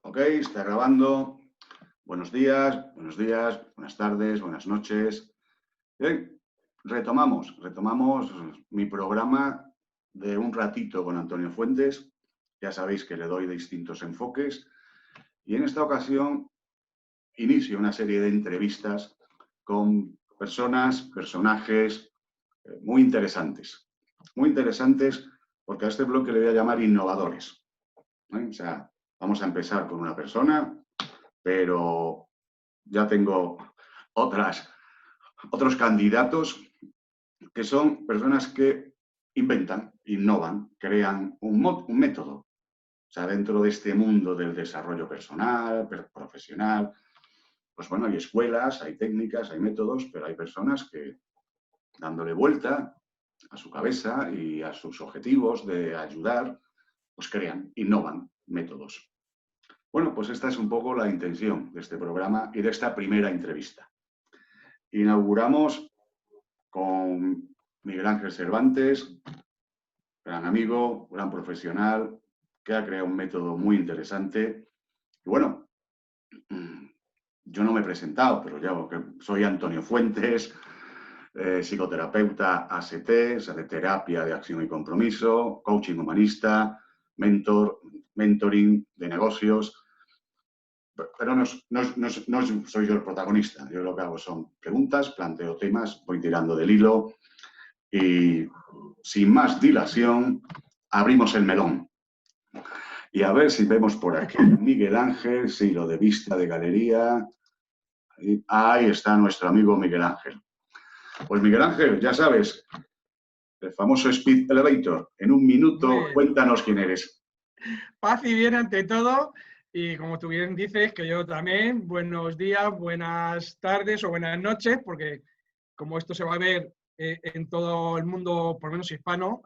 Ok, está grabando. Buenos días, buenas tardes, buenas noches. Bien, retomamos mi programa de un ratito con Antonio Fuentes. Ya sabéis que le doy distintos enfoques. Y en esta ocasión inicio una serie de entrevistas con personajes muy interesantes. Muy interesantes porque a este bloque le voy a llamar innovadores. O sea, vamos a empezar con una persona, pero ya tengo otros candidatos que son personas que inventan, innovan, crean un método. O sea, dentro de este mundo del desarrollo personal, profesional, pues bueno, hay escuelas, hay técnicas, hay métodos, pero hay personas que dándole vuelta a su cabeza y a sus objetivos de ayudar, pues crean, innovan métodos. Bueno, pues esta es un poco la intención de este programa y de esta primera entrevista. Inauguramos con Miguel Ángel Cervantes, gran amigo, gran profesional, que ha creado un método muy interesante. Y bueno, yo no me he presentado, pero ya soy Antonio Fuentes, psicoterapeuta AST, o sea, de terapia de acción y compromiso, coaching humanista, mentoring de negocios. Pero no soy yo el protagonista. Yo lo que hago son preguntas, planteo temas, voy tirando del hilo y sin más dilación abrimos el melón. Y a ver si vemos por aquí Miguel Ángel, sí, lo de vista de galería. Ahí está nuestro amigo Miguel Ángel. Pues Miguel Ángel, ya sabes, el famoso Speed Elevator. En un minuto, cuéntanos quién eres. Paz y bien ante todo. Y como tú bien dices, que yo también, buenos días, buenas tardes o buenas noches, porque como esto se va a ver en todo el mundo, por lo menos hispano,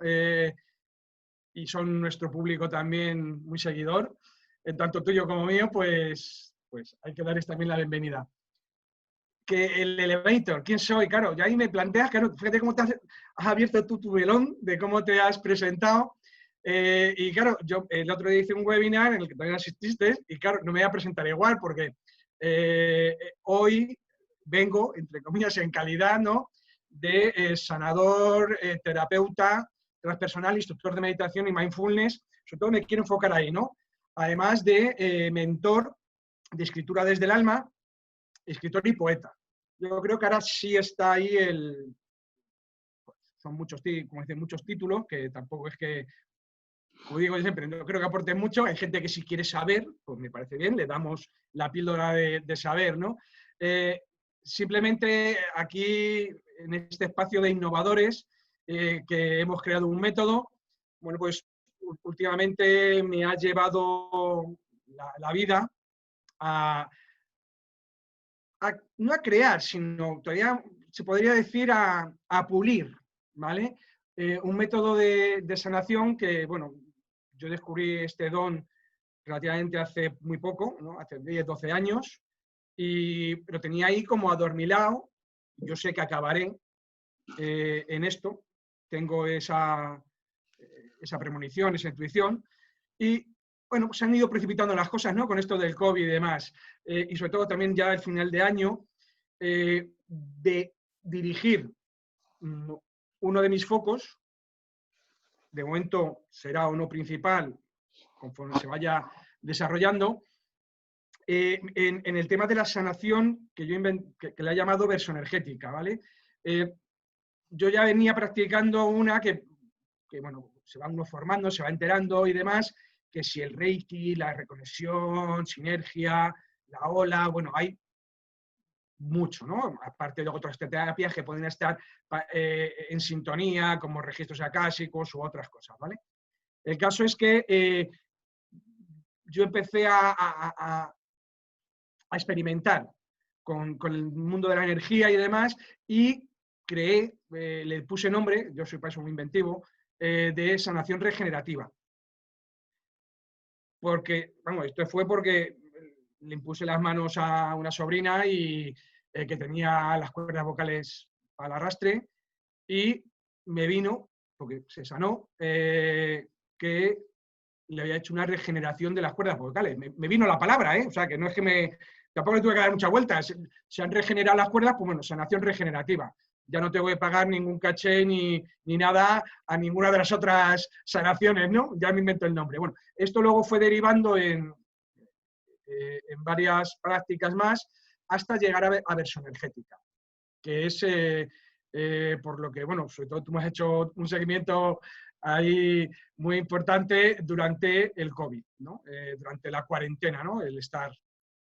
y son nuestro público también muy seguidor, en tanto tuyo como mío, pues hay que darles también la bienvenida. Que el elevator, ¿quién soy? Claro, ya ahí me planteas, claro, fíjate cómo te has abierto tú tu velón de cómo te has presentado. Y claro, yo el otro día hice un webinar en el que también asististe y claro, no me voy a presentar igual porque hoy vengo, entre comillas, en calidad, ¿no?, de sanador, terapeuta transpersonal, instructor de meditación y mindfulness. Sobre todo me quiero enfocar ahí, ¿no? Además de mentor de escritura desde el alma, escritor y poeta. Yo creo que ahora sí está ahí son muchos, como dicen, muchos títulos, que tampoco es que, como digo siempre, no creo que aporten mucho. Hay gente que si quiere saber, pues me parece bien, le damos la píldora de saber, ¿no? Simplemente aquí, en este espacio de innovadores, que hemos creado un método, bueno, pues últimamente me ha llevado la vida no a crear, sino todavía se podría decir a pulir, ¿vale? Un método de sanación que, bueno, yo descubrí este don relativamente hace muy poco, ¿no?, hace 10, 12 años, y lo tenía ahí como adormilado. Yo sé que acabaré en esto, tengo esa premonición, esa intuición, y bueno, pues se han ido precipitando las cosas, ¿no?, con esto del COVID y demás, y sobre todo también ya al final de año, de dirigir uno de mis focos, de momento será uno principal, conforme se vaya desarrollando, en el tema de la sanación que yo que le he llamado versoenergética, ¿vale? Yo ya venía practicando una que, bueno, se va uno formando, se va enterando y demás, que si el Reiki, la reconexión, sinergia, la ola, bueno, hay mucho, ¿no? Aparte de otras terapias que pueden estar en sintonía, como registros acásicos u otras cosas, ¿vale? El caso es que yo empecé a experimentar con el mundo de la energía y demás, y creé, le puse nombre, yo soy para eso muy inventivo, de sanación regenerativa. Porque, vamos, esto fue porque le impuse las manos a una sobrina y que tenía las cuerdas vocales al arrastre, y me vino, porque se sanó, que le había hecho una regeneración de las cuerdas vocales. Me vino la palabra, ¿eh? O sea, que no es que tampoco le tuve que dar muchas vueltas. Se han regenerado las cuerdas, pues bueno, sanación regenerativa. Ya no tengo que pagar ningún caché ni nada a ninguna de las otras sanaciones, ¿no? Ya me invento el nombre. Bueno, esto luego fue derivando en varias prácticas más hasta llegar a versoenergética, que es por lo que, bueno, sobre todo tú me has hecho un seguimiento ahí muy importante durante el COVID, ¿no? Durante la cuarentena, ¿no? El estar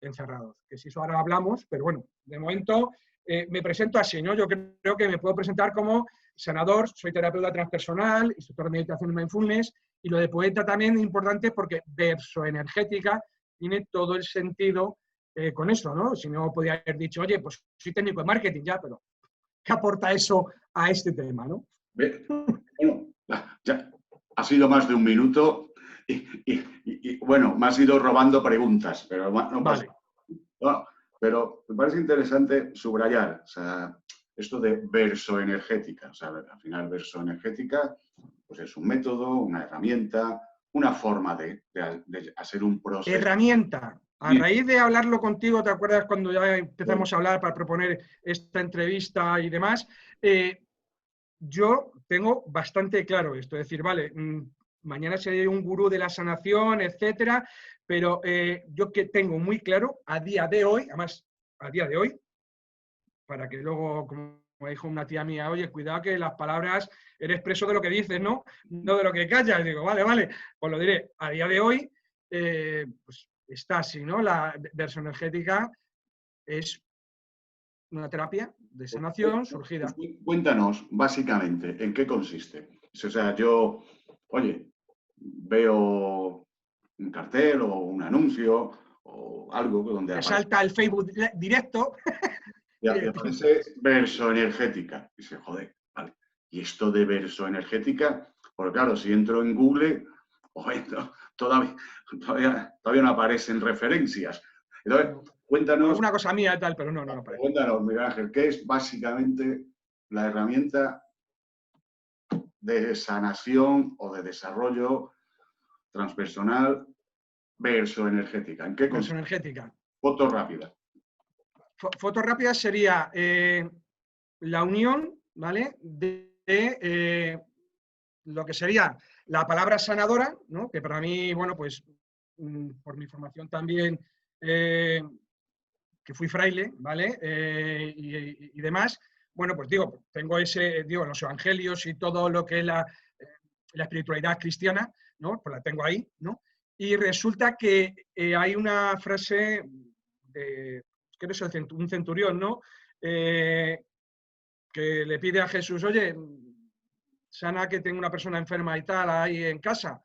encerrados. Que si eso ahora hablamos, pero bueno, de momento me presento así, ¿no? Yo creo que me puedo presentar como sanador, soy terapeuta transpersonal, instructor de meditación y mindfulness, y lo de poeta también es importante porque versoenergética tiene todo el sentido con eso, ¿no? Si no, podría haber dicho, oye, pues soy técnico de marketing ya, pero ¿qué aporta eso a este tema, no? Bueno, ya ha sido más de un minuto y, bueno, me has ido robando preguntas, pero no pasa. Vale. No, pero me parece interesante subrayar, o sea, esto de versoenergética. O sea, al final versoenergética pues es un método, una herramienta, una forma de hacer un proceso. Herramienta. A raíz de hablarlo contigo, ¿te acuerdas cuando ya empezamos a hablar para proponer esta entrevista y demás? Yo tengo bastante claro esto, es decir, vale, mañana seré un gurú de la sanación, etcétera, pero yo que tengo muy claro a día de hoy, además a día de hoy, para que luego, como dijo una tía mía, oye, cuidado que las palabras eres preso de lo que dices, ¿no? No de lo que callas. Digo, vale, pues lo diré. A día de hoy, pues está así, ¿no? La versoenergética es una terapia de sanación surgida. Cuéntanos, básicamente, ¿en qué consiste? O sea, yo, oye, veo un cartel o un anuncio o algo donde Te aparece, salta el Facebook directo. y aparece versoenergética. Y se joder, vale. Y esto de versoenergética, porque claro, si entro en Google, todavía no aparecen referencias. Entonces, cuéntanos. Alguna cosa mía y tal, pero no aparece. Cuéntanos, Miguel Ángel, ¿qué es básicamente la herramienta de sanación o de desarrollo transpersonal versoenergética? ¿En qué consiste? Versoenergética. Foto rápida. Foto rápida sería la unión, ¿vale? De lo que sería la palabra sanadora, ¿no? Que para mí, bueno, pues por mi formación también, que fui fraile, ¿vale? Y demás, bueno, pues digo, tengo los evangelios y todo lo que es la espiritualidad cristiana, ¿no? Pues la tengo ahí, ¿no? Y resulta que hay una frase de, creo que es un centurión, ¿no? Que le pide a Jesús, oye, sana que tengo una persona enferma y tal ahí en casa.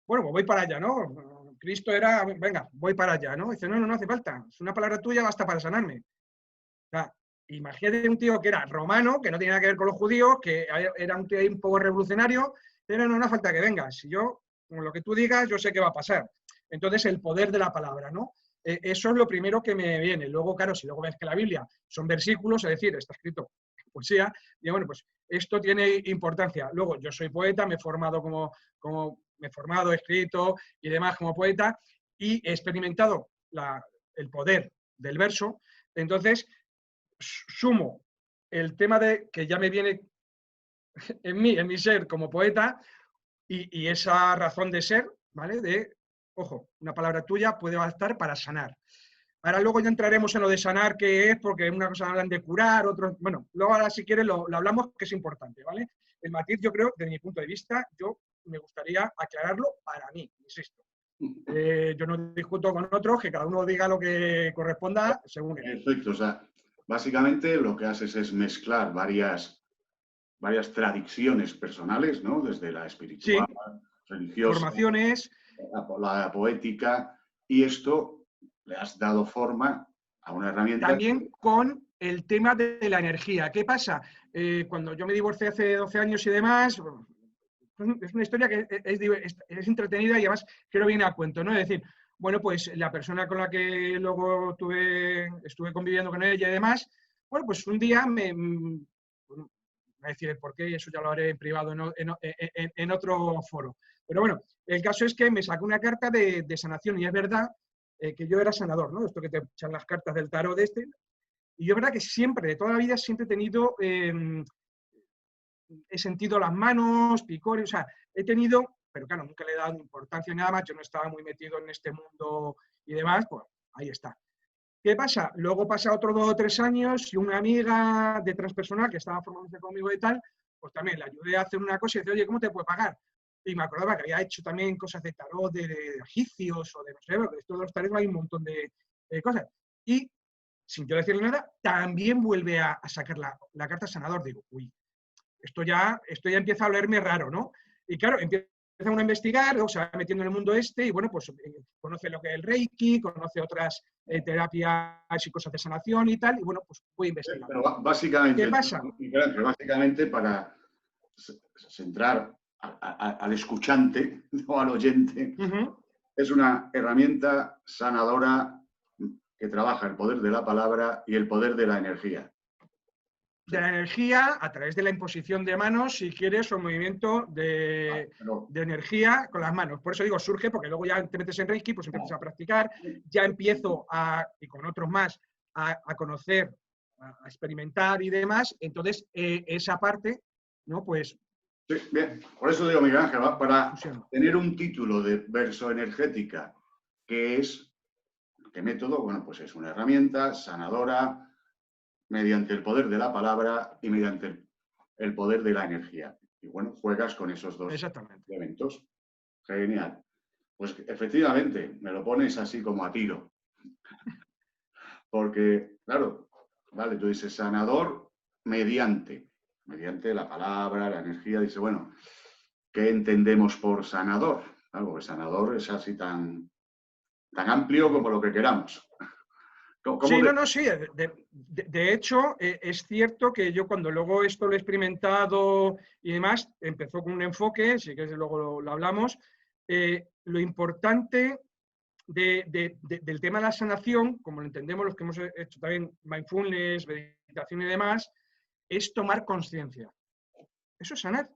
Bueno, pues voy para allá, ¿no? Cristo era, venga, voy para allá, ¿no? Dice, no hace falta. Es una palabra tuya, basta para sanarme. O sea, imagínate un tío que era romano, que no tenía nada que ver con los judíos, que era un tío un poco revolucionario, pero no falta que vengas. Si yo, con lo que tú digas, yo sé qué va a pasar. Entonces, el poder de la palabra, ¿no? Eso es lo primero que me viene. Luego, claro, si luego ves que la Biblia son versículos, es decir, está escrito en poesía, y bueno, pues esto tiene importancia. Luego, yo soy poeta, me he formado he escrito y demás como poeta, y he experimentado el poder del verso. Entonces, sumo el tema de que ya me viene en mi ser como poeta, y esa razón de ser, ¿vale? Ojo, una palabra tuya puede bastar para sanar. Ahora luego ya entraremos en lo de sanar, qué es, porque una cosa hablan de curar, otros, bueno, luego ahora si quieres lo hablamos, que es importante, ¿vale? El matiz, yo creo, desde mi punto de vista, yo me gustaría aclararlo para mí, insisto. Yo no discuto con otros, que cada uno diga lo que corresponda según él. Perfecto, o sea, básicamente lo que haces es mezclar varias tradiciones personales, ¿no? Desde la espiritual, sí, religiosa, formaciones, la poética, y esto le has dado forma a una herramienta. También con el tema de la energía. ¿Qué pasa? Cuando yo me divorcié hace 12 años y demás, es una historia que es entretenida y además creo viene a cuento, ¿no? Es decir, bueno, pues la persona con la que luego estuve conviviendo con ella y demás, bueno, pues un día voy a decir el porqué y eso ya lo haré en privado en otro foro. Pero bueno, el caso es que me sacó una carta de sanación y es verdad que yo era sanador, ¿no? Esto que te echan las cartas del tarot de este. Y yo es verdad que siempre, de toda la vida, siempre he tenido, he sentido las manos, picores, o sea, he tenido, pero claro, nunca le he dado importancia ni nada más, yo no estaba muy metido en este mundo y demás, pues ahí está. ¿Qué pasa? Luego pasa otros 2 o 3 años y una amiga de transpersonal que estaba formándose conmigo y tal, pues también le ayudé a hacer una cosa y decía, oye, ¿cómo te puedo pagar? Y me acordaba que había hecho también cosas de tarot, de egipcios o de no sé, porque esto de los tarot hay un montón de cosas. Y sin yo decirle nada, también vuelve a sacar la carta sanador. Digo, uy, esto ya empieza a olerme raro, ¿no? Y claro, empieza uno a investigar, luego se va metiendo en el mundo este y bueno, pues conoce lo que es el Reiki, conoce otras terapias y cosas de sanación y tal, y bueno, pues voy investigando. Pero básicamente, ¿Qué pasa? básicamente para centrar al escuchante o al oyente, es una herramienta sanadora que trabaja el poder de la palabra y el poder de la energía. De la energía a través de la imposición de manos, si quieres, o movimiento de energía con las manos. Por eso digo, surge, porque luego ya te metes en Reiki, pues empiezas a practicar, ya empiezo y con otros más, a conocer, a experimentar y demás. Entonces, esa parte, ¿no? Pues... Sí, bien, por eso digo, Miguel Ángel, para tener un título de verso energética, que es, ¿qué método? Bueno, pues es una herramienta sanadora, mediante el poder de la palabra y mediante el poder de la energía. Y bueno, juegas con esos dos elementos. Genial. Pues efectivamente, me lo pones así como a tiro. Porque, claro, vale, tú dices sanador mediante la palabra, la energía. Dice, bueno, ¿qué entendemos por sanador? Algo que sanador es así tan amplio como lo que queramos. Sí, no, sí. De hecho, es cierto que yo cuando luego esto lo he experimentado y demás, empezó con un enfoque, si quieres luego lo hablamos, lo importante del tema de la sanación, como lo entendemos los que hemos hecho también mindfulness, meditación y demás, es tomar conciencia. Eso es sanar.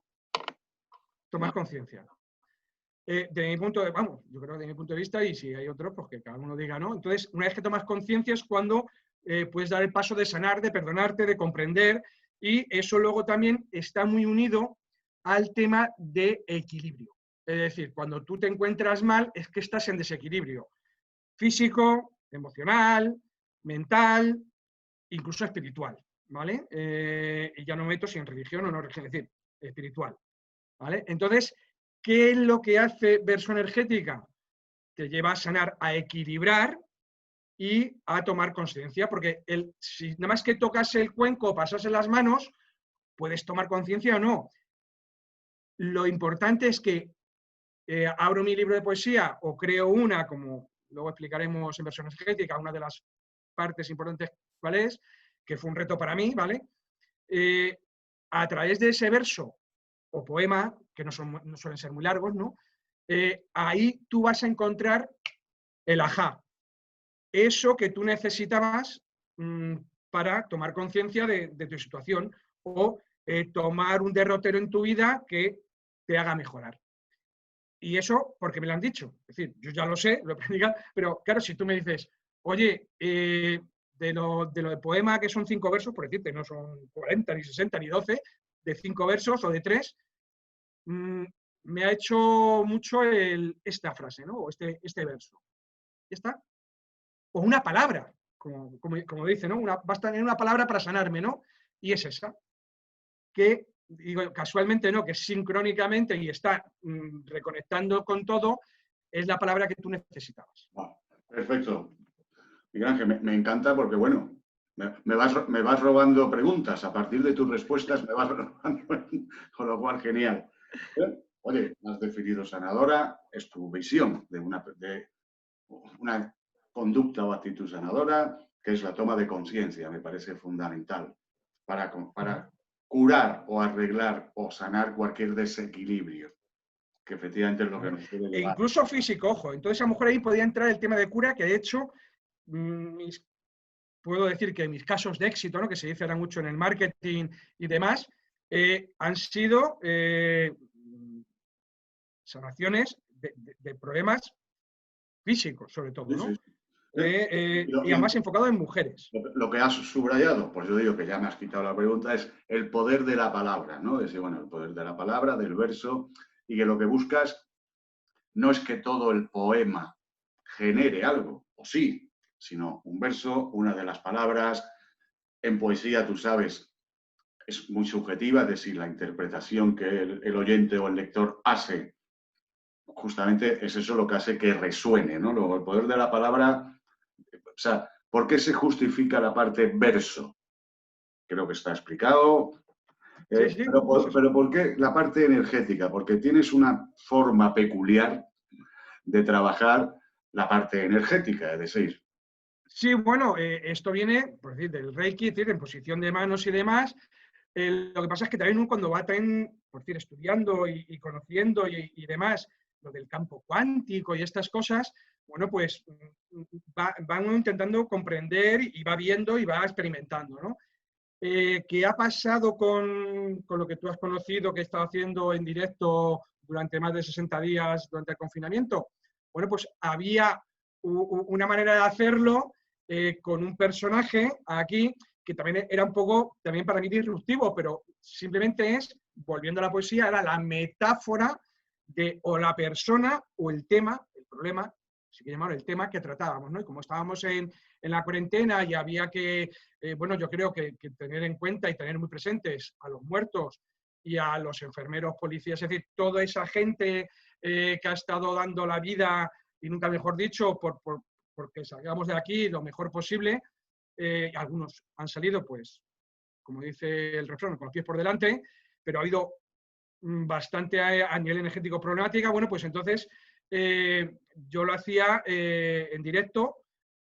Tomar conciencia. De mi punto de vamos, yo creo que de mi punto de vista, y si hay otro, pues que cada uno diga, ¿no? Entonces, una vez que tomas conciencia es cuando puedes dar el paso de sanar, de perdonarte, de comprender, y eso luego también está muy unido al tema de equilibrio. Es decir, cuando tú te encuentras mal, es que estás en desequilibrio físico, emocional, mental, incluso espiritual, ¿vale? Y ya no meto si en religión o no religión, es decir, espiritual, ¿vale? Entonces, ¿qué es lo que hace verso energética? Te lleva a sanar, a equilibrar y a tomar conciencia, porque si nada más que tocas el cuenco o pasas en las manos, puedes tomar conciencia o no. Lo importante es que abro mi libro de poesía o creo una, como luego explicaremos en versión energética, una de las partes importantes cuál es, que fue un reto para mí, ¿vale? A través de ese verso o poema, que no suelen ser muy largos, ¿no? Ahí tú vas a encontrar el ajá, eso que tú necesitabas para tomar conciencia de tu situación o tomar un derrotero en tu vida que te haga mejorar. Y eso porque me lo han dicho. Es decir, yo ya lo sé, lo he practicado, pero claro, si tú me dices, oye, de lo de poema que son 5 versos, por decirte, no son 40, ni 60, ni 12, de 5 versos o de 3, me ha hecho mucho esta frase, ¿no? O este verso. Ya está. O una palabra, como dice, ¿no? Basta tener una palabra para sanarme, ¿no? Y es esa. Que, digo, casualmente no, que sincrónicamente y está reconectando con todo, es la palabra que tú necesitabas. Perfecto. Miguel Ángel, me encanta porque, bueno, me vas robando preguntas. A partir de tus respuestas me vas robando, con lo cual, genial. Oye, has definido sanadora, es tu visión de una conducta o actitud sanadora, que es la toma de conciencia, me parece fundamental para curar o arreglar o sanar cualquier desequilibrio, que efectivamente es lo que nos puede llevar. E incluso físico, ojo. Entonces a lo mejor ahí podía entrar el tema de cura, que de hecho puedo decir que mis casos de éxito, ¿no? Que se dice ahora mucho en el marketing y demás, han sido sanaciones de problemas físicos, sobre todo, Sí, ¿no? sí. Lo, Y además enfocado en mujeres. lo que has subrayado, pues yo digo que ya me has quitado la pregunta, es el poder de la palabra, ¿no? Es decir, bueno, el poder de la palabra, del verso, y que lo que buscas no es que todo el poema genere algo, o sí, sino un verso, una de las palabras. En poesía, tú sabes, es muy subjetiva, es decir, la interpretación que el oyente o el lector hace, justamente es eso lo que hace que resuene, ¿no? Luego, el poder de la palabra, o sea, ¿por qué se justifica la parte verso? Creo que está explicado. Sí, sí, Pero ¿por qué la parte energética? Porque tienes una forma peculiar de trabajar la parte energética, es decir. sí, bueno, esto viene, por decir, del Reiki, es decir, en posición de manos y demás. Lo que pasa es que también uno cuando va por decir, estudiando y conociendo y demás, lo del campo cuántico y estas cosas, bueno, pues va uno intentando comprender y va viendo y va experimentando, ¿no? ¿Qué ha pasado con lo que tú has conocido, que he estado haciendo en directo durante más de 60 días durante el confinamiento? Bueno, pues había una manera de hacerlo con un personaje aquí que también era un poco, también para mí disruptivo, pero simplemente es, volviendo a la poesía, era la metáfora de o la persona o el tema, el problema, si quiere llamarlo, el tema que tratábamos, ¿no? Y como estábamos en la cuarentena y había que, bueno, yo creo que tener en cuenta y tener muy presentes a los muertos y a los enfermeros, policías, es decir, toda esa gente que ha estado dando la vida, y nunca mejor dicho, porque salgamos de aquí lo mejor posible. Algunos han salido, pues, como dice el refrán, con los pies por delante, pero ha habido bastante a nivel energético problemática. Bueno, pues entonces yo lo hacía en directo,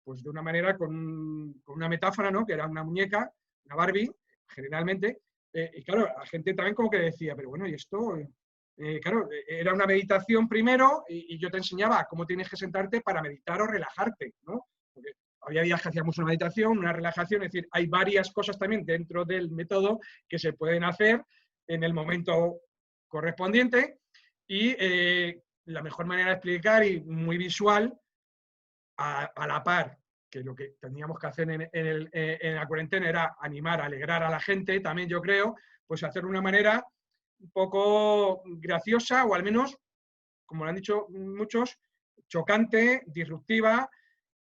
pues de una manera con una metáfora, ¿no? Que era una muñeca, una Barbie, generalmente. Y claro, la gente también como que decía, pero bueno, ¿y esto? Claro, era una meditación primero y yo te enseñaba cómo tienes que sentarte para meditar o relajarte, ¿no? Porque había días que hacíamos una meditación, una relajación, es decir, hay varias cosas también dentro del método que se pueden hacer en el momento correspondiente y la mejor manera de explicar y muy visual a la par que lo que teníamos que hacer en la cuarentena era animar, alegrar a la gente, también yo creo, pues hacer de una manera un poco graciosa o al menos, como lo han dicho muchos, chocante, disruptiva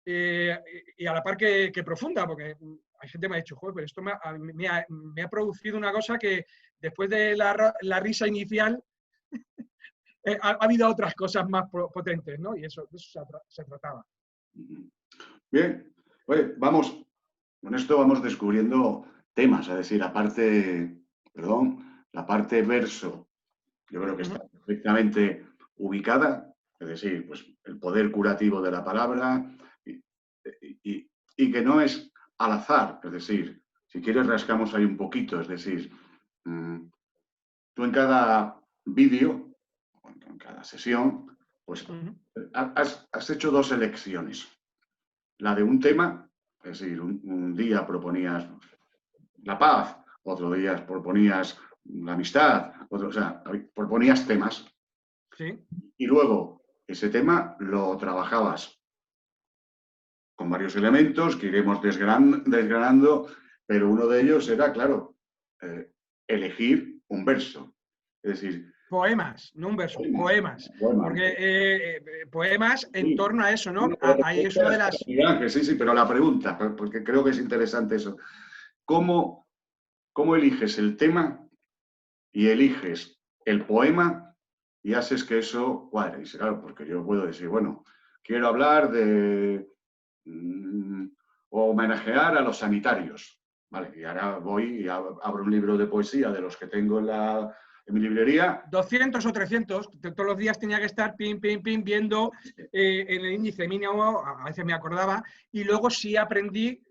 y a la par que profunda, porque hay gente que me ha dicho, joder, pero esto me ha producido una cosa que después de la risa inicial ha habido otras cosas más potentes, ¿no? Y eso se trataba. Bien, oye, con esto vamos descubriendo temas, es decir, la parte verso, yo creo que está perfectamente ubicada, es decir, pues el poder curativo de la palabra y que no es al azar, es decir, si quieres rascamos ahí un poquito, es decir, tú en cada vídeo, en cada sesión, pues has hecho dos elecciones. La de un tema, es decir, un día proponías la paz, otro día proponías la amistad, o sea, proponías temas. Sí. Y luego ese tema lo trabajabas con varios elementos que iremos desgranando, pero uno de ellos era, claro, elegir un verso. Es decir, poemas, no un verso, poemas. Porque poemas en sí. torno a eso, ¿no? La Ahí es una de respuesta las... es Ángel, sí, sí, pero la pregunta, porque creo que es interesante eso. ¿Cómo eliges el tema y eliges el poema y haces que eso cuadre? Y claro, porque yo puedo decir, bueno, quiero hablar de o homenajear a los sanitarios, ¿vale? Y ahora voy y abro un libro de poesía de los que tengo en mi librería. 200 o 300, todos los días tenía que estar pim, pim, pim, viendo en el índice mínimo, a veces me acordaba, y luego sí aprendí,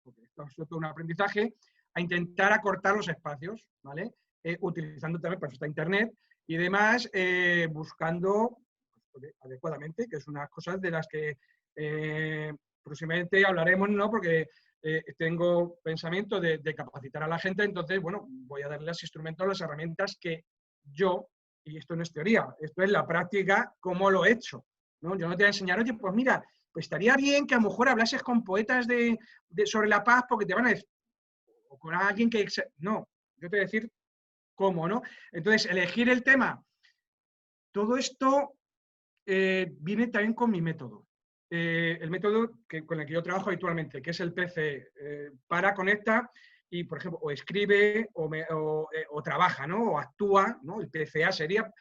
porque esto es todo un aprendizaje, a intentar acortar los espacios, ¿vale? Utilizando también para eso está internet y demás, buscando pues, adecuadamente, que es unas cosas de las que próximamente hablaremos, ¿no? Porque tengo pensamiento de capacitar a la gente, entonces, bueno, voy a darle los instrumentos, las herramientas que yo y esto no es teoría, esto es la práctica, cómo lo he hecho, ¿no? Yo no te voy a enseñar, oye, pues mira, pues estaría bien que a lo mejor hablases con poetas sobre la paz porque te van a decir, o con alguien que... No, yo te voy a decir cómo, ¿no? Entonces, elegir el tema, todo esto viene también con mi método. El método con el que yo trabajo habitualmente, que es el PC, para, conecta y, por ejemplo, o escribe o trabaja, ¿no? O actúa, ¿no? El PCA sería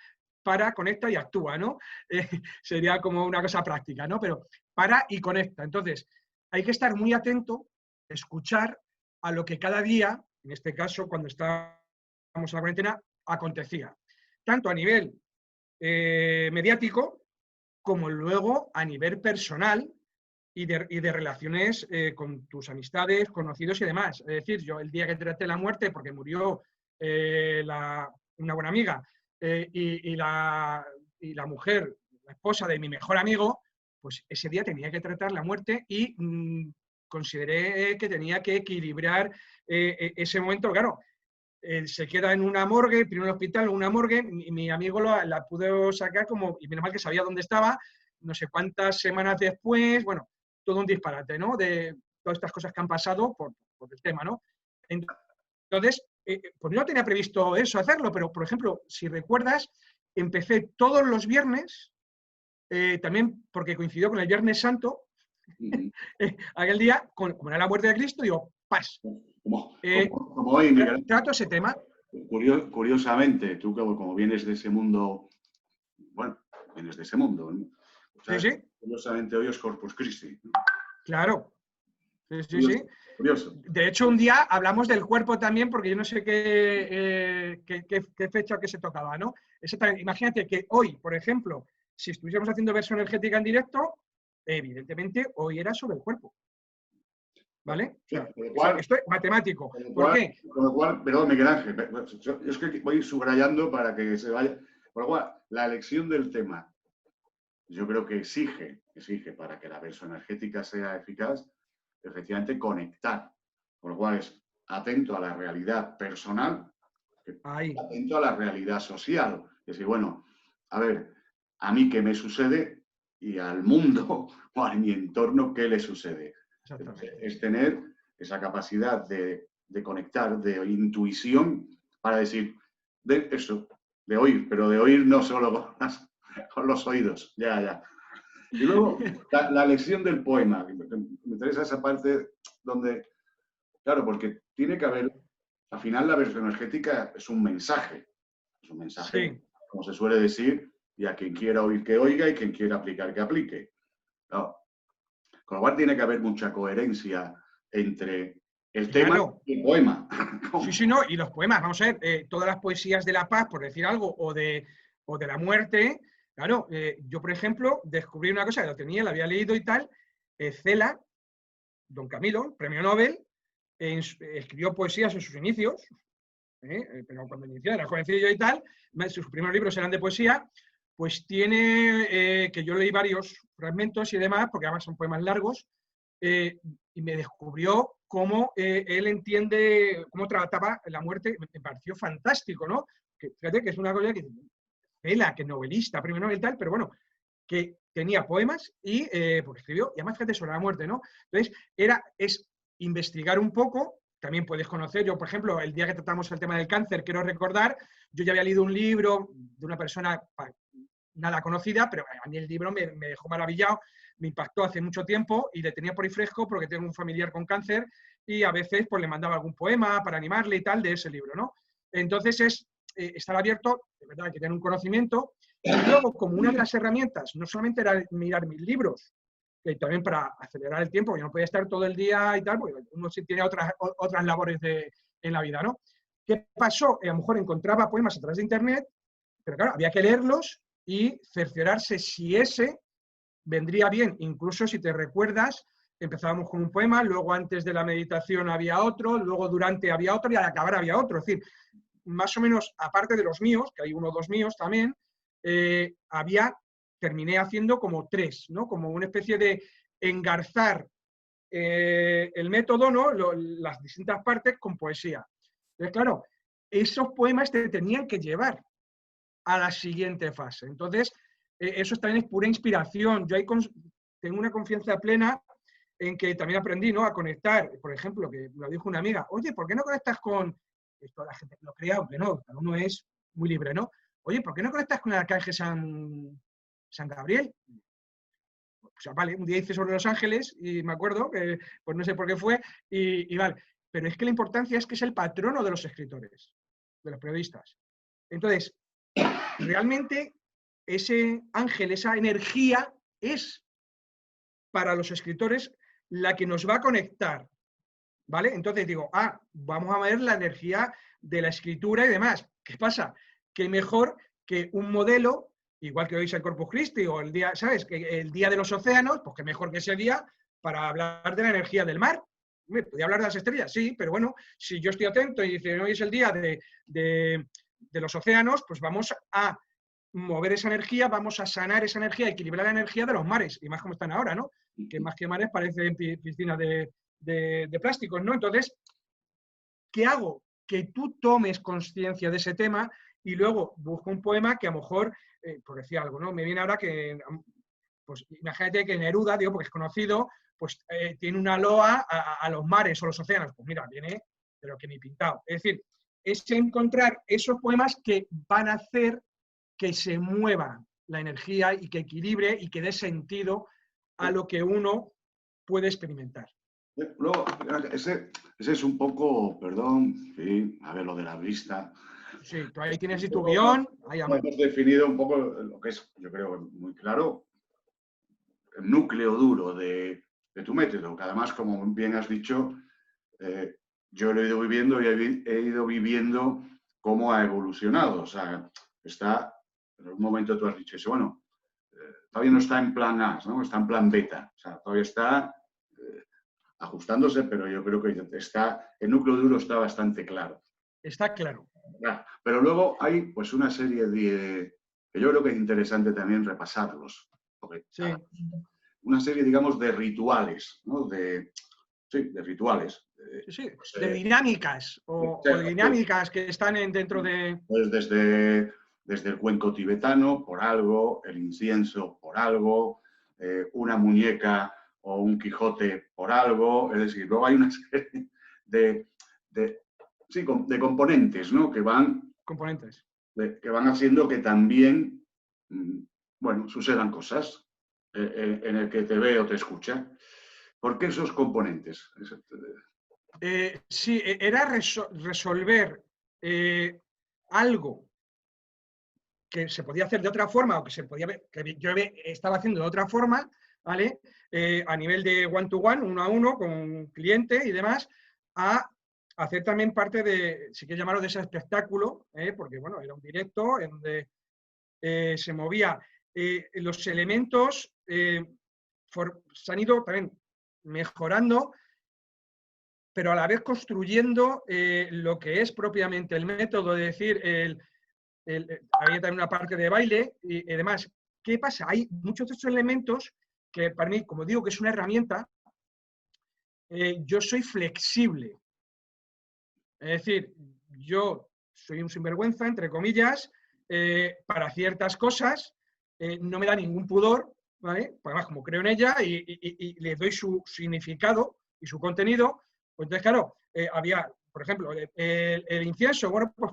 para, conecta y actúa, ¿no? Sería como una cosa práctica, ¿no? Pero para y conecta. Entonces, hay que estar muy atento, escuchar a lo que cada día, en este caso, cuando estábamos en la cuarentena, acontecía. Tanto a nivel mediático, como luego a nivel personal y de relaciones con tus amistades, conocidos y demás. Es decir, yo el día que traté la muerte, porque murió una buena amiga y la mujer, la esposa de mi mejor amigo, pues ese día tenía que tratar la muerte y consideré que tenía que equilibrar ese momento. Claro, se queda en una morgue, primero en el hospital, en una morgue, y mi amigo la pudo sacar como, y menos mal que sabía dónde estaba, no sé cuántas semanas después, bueno, todo un disparate, ¿no? De todas estas cosas que han pasado por el tema, ¿no? Entonces, pues no tenía previsto eso, hacerlo, pero, por ejemplo, si recuerdas, empecé todos los viernes, también porque coincidió con el Viernes Santo, aquel día, como era la muerte de Cristo, digo, ¡pas! Como hoy, Miguel. Trato ese tema. Curiosamente, tú como vienes de ese mundo, bueno, vienes de ese mundo, ¿no? O sea, Sí, sí. Curiosamente hoy es Corpus Christi, ¿no? Claro. Sí, sí, Curioso, sí. curioso. De hecho, un día hablamos del cuerpo también, porque yo no sé qué fecha que se tocaba, ¿no? Imagínate que hoy, por ejemplo, si estuviésemos haciendo versión energética en directo, evidentemente hoy era sobre el cuerpo. ¿Vale? O sea, esto es matemático. ¿Por qué? Con lo cual, perdón, Miguel Ángel, yo es que voy subrayando para que se vaya. Por lo cual, la elección del tema, yo creo que exige para que la versión energética sea eficaz, efectivamente conectar. Por lo cual es atento a la realidad personal, atento a la realidad social. Es decir, bueno, a ver, a mí qué me sucede y al mundo o a mi entorno qué le sucede. Es tener esa capacidad de conectar, de intuición para decir, de eso, de oír, pero de oír no solo con los oídos, ya. Y luego, la lección del poema, me interesa esa parte donde, claro, porque tiene que haber, al final la versión energética es un mensaje, Sí. como se suele decir, y a quien quiera oír que oiga y quien quiera aplicar que aplique. Claro. Con lo cual tiene que haber mucha coherencia entre el tema y el poema. Sí, no, y los poemas, vamos a ver, todas las poesías de la paz, por decir algo, o de la muerte, claro, yo, por ejemplo, descubrí una cosa que lo tenía, la había leído y tal, Cela, don Camilo, premio Nobel, escribió poesías en sus inicios, pero cuando inició, era jovencillo y tal, sus primeros libros eran de poesía, pues tiene, que yo leí varios fragmentos y demás, porque además son poemas largos, y me descubrió cómo él entiende, cómo trataba la muerte, me pareció fantástico, ¿no? Que, fíjate que es una cosa que que novelista, premio Nobel y tal, pero bueno, que tenía poemas y porque escribió, y además fíjate sobre la muerte, ¿no? Entonces, es investigar un poco, también puedes conocer, yo por ejemplo, el día que tratamos el tema del cáncer, quiero recordar, yo ya había leído un libro de una persona nada conocida, pero a mí el libro me dejó maravillado, me impactó hace mucho tiempo y le tenía por ahí fresco porque tengo un familiar con cáncer y a veces pues le mandaba algún poema para animarle y tal de ese libro, ¿no? Entonces es estar abierto, de verdad, hay que tener un conocimiento y luego como una de las herramientas no solamente era mirar mis libros, que también para acelerar el tiempo, que no podía estar todo el día y tal, porque uno sí tiene otras labores en la vida, ¿no? ¿Qué pasó? A lo mejor encontraba poemas a través de internet, pero claro, había que leerlos y cerciorarse si ese vendría bien, incluso si te recuerdas, empezábamos con un poema, luego antes de la meditación había otro, luego durante había otro y al acabar había otro. Es decir, más o menos, aparte de los míos, que hay uno o dos míos también, terminé haciendo como tres, ¿no? Como una especie de engarzar el método, ¿no? Las distintas partes con poesía. Entonces, claro, esos poemas te tenían que llevar a la siguiente fase. Entonces, eso también es pura inspiración. Yo ahí tengo una confianza plena en que también aprendí, ¿no?, a conectar. Por ejemplo, que me lo dijo una amiga, oye, ¿por qué no conectas con... Esto la gente lo crea, aunque no, cada uno es muy libre, ¿no? Oye, ¿por qué no conectas con el arcángel San Gabriel? O sea, vale, un día hice sobre Los Ángeles y me acuerdo, que pues no sé por qué fue, y vale. Pero es que la importancia es que es el patrono de los escritores, de los periodistas. Entonces, realmente ese ángel, esa energía es para los escritores la que nos va a conectar, ¿vale? Entonces digo, vamos a ver la energía de la escritura y demás. ¿Qué pasa? Que mejor que un modelo, igual que hoy es el Corpus Christi o el día, ¿sabes? Que el día de los océanos, pues que mejor que ese día para hablar de la energía del mar. ¿Podría hablar de las estrellas? Sí, pero bueno, si yo estoy atento y dicen hoy es el día de los océanos, pues vamos a mover esa energía, vamos a sanar esa energía, equilibrar la energía de los mares, y más como están ahora, ¿no? Que más que mares parecen piscinas de plásticos, ¿no? Entonces, ¿qué hago? Que tú tomes conciencia de ese tema y luego busco un poema que a lo mejor, por decir algo, ¿no? Me viene ahora que, pues imagínate que Neruda, digo, porque es conocido, pues tiene una loa a los mares o los océanos. Pues mira, viene, pero que ni pintado. Es decir, es encontrar esos poemas que van a hacer que se mueva la energía y que equilibre y que dé sentido a lo que uno puede experimentar. Luego, ese es un poco, perdón, sí, a ver, lo de la vista. Sí, tú ahí tienes tu guión, ahí Hemos definido un poco lo que es, yo creo, muy claro, el núcleo duro de tu método, que además, como bien has dicho, yo lo he ido viviendo y he ido viviendo cómo ha evolucionado. O sea, en algún momento tú has dicho eso, bueno, todavía no está en plan A, ¿no? Está en plan beta. O sea, todavía está ajustándose, pero yo creo que el núcleo duro está bastante claro. Está claro. Pero luego hay pues una serie que yo creo que es interesante también repasarlos. Porque, sí. Una serie, digamos, de rituales, ¿no? Sí, de rituales. Sí, pues, de dinámicas o de dinámicas que están dentro de... Pues desde el cuenco tibetano, por algo, el incienso, por algo, una muñeca o un Quijote, por algo. Es decir, luego hay una serie de componentes, ¿no? Que van haciendo que también, bueno, sucedan cosas en el que te ve o te escucha. ¿Por qué esos componentes? Sí, era resolver algo que se podía hacer de otra forma o que yo estaba haciendo de otra forma, ¿vale? A nivel de one-to-one, uno a uno, con un cliente y demás, a hacer también parte de, si quieres llamarlo, de ese espectáculo, porque, bueno, era un directo en donde se movía. Los elementos se han ido también mejorando, pero a la vez construyendo lo que es propiamente el método, es decir, había también una parte de baile y demás. ¿Qué pasa? Hay muchos de estos elementos que para mí, como digo, que es una herramienta, yo soy flexible. Es decir, yo soy un sinvergüenza, entre comillas, para ciertas cosas, no me da ningún pudor, ¿vale? Además, como creo en ella y le doy su significado y su contenido, pues entonces, claro, había, por ejemplo, el incienso, bueno, pues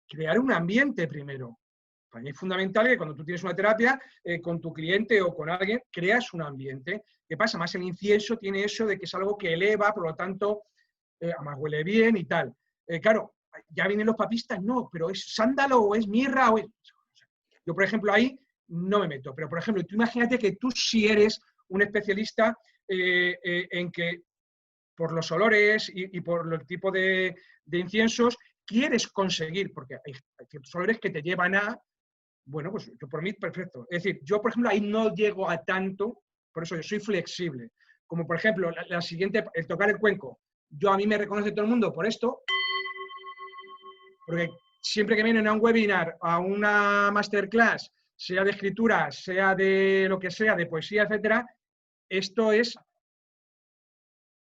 crear un ambiente primero. Para mí es fundamental que cuando tú tienes una terapia con tu cliente o con alguien, creas un ambiente. ¿Qué pasa? Más el incienso tiene eso de que es algo que eleva, por lo tanto, además huele bien y tal. Claro, ya vienen los papistas, no, pero es sándalo o es mirra o es... Yo, por ejemplo, ahí no me meto. Pero, por ejemplo, tú imagínate que tú sí eres un especialista en que por los olores y por el tipo de inciensos quieres conseguir, porque hay ciertos olores que te llevan a, bueno, pues yo por mí, perfecto. Es decir, yo, por ejemplo, ahí no llego a tanto, por eso yo soy flexible. Como, por ejemplo, la siguiente, el tocar el cuenco. A mí me reconoce todo el mundo por esto, porque siempre que vienen a un webinar, a una masterclass, sea de escritura, sea de lo que sea, de poesía, etcétera, esto es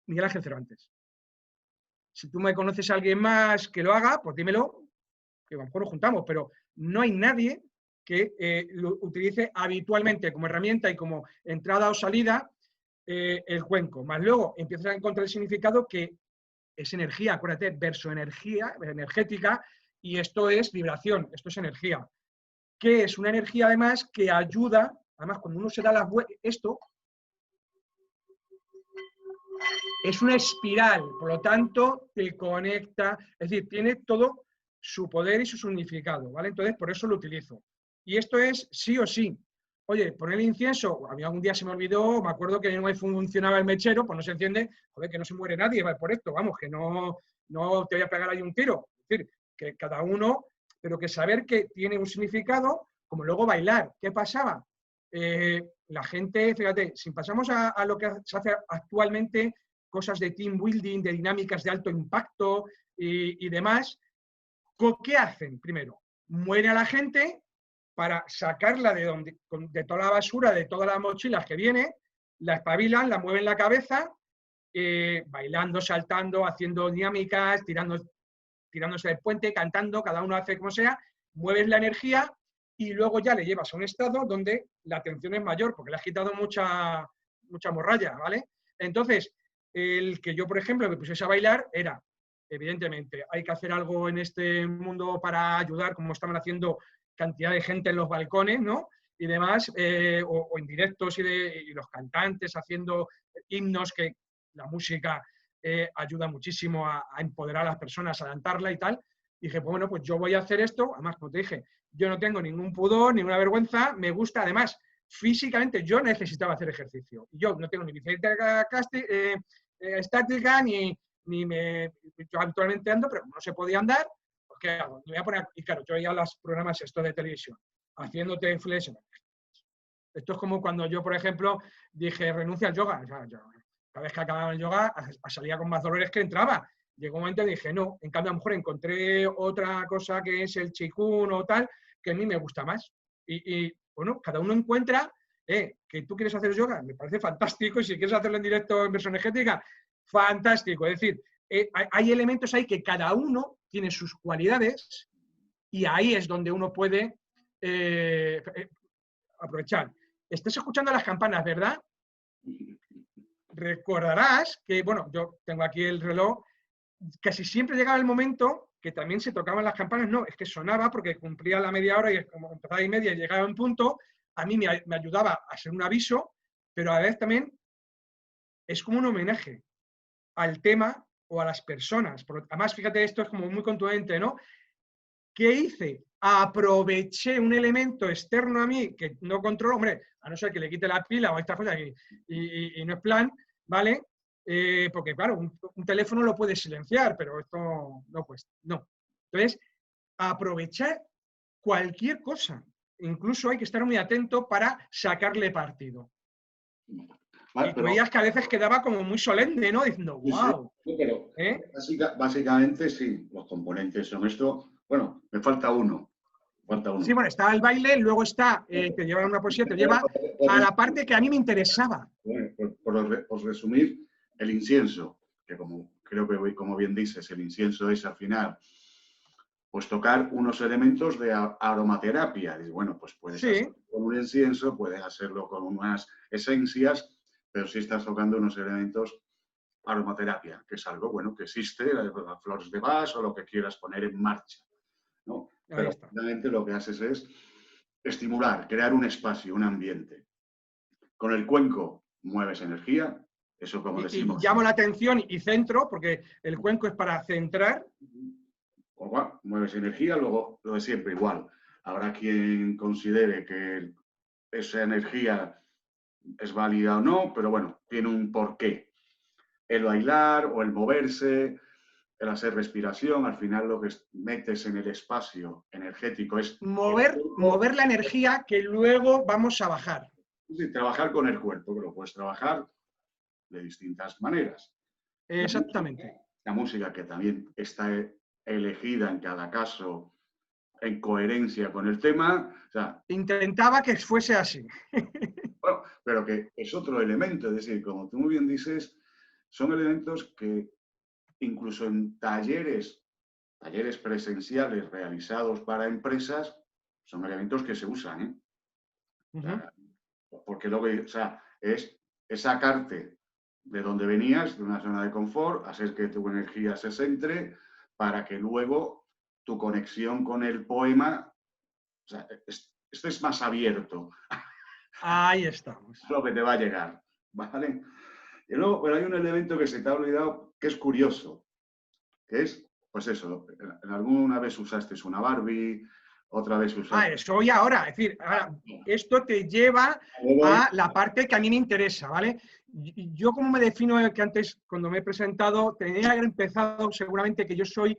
Miguel Ángel Cervantes. Si tú me conoces a alguien más que lo haga, pues dímelo, que a lo mejor nos juntamos, pero no hay nadie que lo utilice habitualmente como herramienta y como entrada o salida el cuenco. Más luego empiezas a encontrar el significado que es energía, acuérdate, verso energía, energética, y esto es vibración, esto es energía. Que es una energía además que ayuda, además cuando uno se da las vueltas, esto es una espiral, por lo tanto te conecta, es decir, tiene todo su poder y su significado, ¿vale? Entonces por eso lo utilizo. Y esto es sí o sí. Oye, poner el incienso, a mí algún día se me olvidó, me acuerdo que no funcionaba el mechero, pues no se enciende, joder, que no se muere nadie por esto, vamos, que no te voy a pegar ahí un tiro. Es decir, que cada uno, pero que saber que tiene un significado, como luego bailar. ¿Qué pasaba? La gente, fíjate, si pasamos a lo que se hace actualmente, cosas de team building, de dinámicas de alto impacto y demás, ¿qué hacen? Primero, muere a la gente para sacarla de toda la basura, de todas las mochilas que viene, la espabilan, la mueven la cabeza, bailando, saltando, haciendo dinámicas, tirándose del puente, cantando, cada uno hace como sea, mueves la energía y luego ya le llevas a un estado donde la atención es mayor, porque le has quitado mucha morralla, ¿vale? Entonces, el que yo, por ejemplo, me pusiese a bailar era, evidentemente, hay que hacer algo en este mundo para ayudar, como estaban haciendo cantidad de gente en los balcones, ¿no? Y demás, o en directos y los cantantes haciendo himnos que la música ayuda muchísimo a empoderar a las personas, a adelantarla y tal. Y dije, pues bueno, pues yo voy a hacer esto, además, como te dije, yo no tengo ningún pudor, ninguna vergüenza, me gusta, además, físicamente yo necesitaba hacer ejercicio. Yo no tengo ni bicicleta estática, ni yo habitualmente ando, pero no se podía andar, pues ¿qué hago? Me voy a poner, y claro, yo veía los programas estos de televisión, haciéndote flexión. Esto es como cuando yo, por ejemplo, dije, renuncia al yoga. O sea, cada vez que acababa el yoga, salía con más dolores que entraba. Llegó un momento y dije, no, en cambio a lo mejor encontré otra cosa que es el Qigong o tal, que a mí me gusta más. Y bueno, cada uno encuentra que tú quieres hacer yoga, me parece fantástico, y si quieres hacerlo en directo en versión energética, fantástico. Es decir, hay elementos ahí que cada uno tiene sus cualidades y ahí es donde uno puede aprovechar. Estás escuchando las campanas, ¿verdad? Recordarás que, bueno, yo tengo aquí el reloj, casi siempre llegaba el momento que también se tocaban las campanas, no, es que sonaba porque cumplía la media hora y como empezaba y media y llegaba un punto, a mí me ayudaba a ser un aviso, pero a la vez también es como un homenaje al tema o a las personas. Además, fíjate, esto es como muy contundente, ¿no? ¿Qué hice? Aproveché un elemento externo a mí que no controlo, hombre, a no ser que le quite la pila o estas cosas y no es plan, ¿vale? Porque claro, un teléfono lo puedes silenciar, pero esto no cuesta, no. Entonces, aprovechar cualquier cosa. Incluso hay que estar muy atento para sacarle partido. Vale, y tú veías que a veces quedaba como muy solemne, ¿no? Diciendo, wow. Sí, pero básicamente sí, los componentes son esto. Bueno, me falta uno. Sí, bueno, está el baile, luego está, te lleva una poesía, te lleva a la parte que a mí me interesaba. Bueno, por resumir, el incienso, que como creo que como bien dices, el incienso es al final, pues tocar unos elementos de aromaterapia. Y bueno, pues puedes hacerlo con un incienso, puedes hacerlo con unas esencias, pero si estás tocando unos elementos aromaterapia, que es algo bueno que existe, las flores de Bach o lo que quieras poner en marcha, ¿no? Pero finalmente lo que haces es estimular, crear un espacio, un ambiente. Con el cuenco mueves energía, eso como decimos. Y llamo la atención y centro, porque el cuenco es para centrar. Mueves energía, luego lo de siempre igual. Habrá quien considere que esa energía es válida o no, pero bueno, tiene un porqué. El bailar o el moverse, el hacer respiración, al final lo que metes en el espacio energético es... Mover la energía que luego vamos a bajar. Sí, trabajar con el cuerpo, que lo puedes trabajar de distintas maneras. Exactamente. La música que también está elegida en cada caso en coherencia con el tema. O sea, intentaba que fuese así. Bueno, pero que es otro elemento, es decir, como tú muy bien dices, son elementos que incluso en talleres talleres presenciales realizados para empresas son elementos que se usan, ¿eh? O sea, porque lo que, o sea, es sacarte de donde venías, de una zona de confort, hacer que tu energía se centre para que luego tu conexión con el poema, o sea, esto es más abierto. Ahí estamos. Lo que te va a llegar, ¿vale? Y luego, pero hay un elemento que se te ha olvidado que es curioso, que es, pues eso, en alguna vez usaste una Barbie, otra vez usaste... Eso y ahora, es decir, ahora, esto te lleva a la parte que a mí me interesa, ¿vale? Yo como me defino, que antes cuando me he presentado, tenía que haber empezado seguramente que yo soy,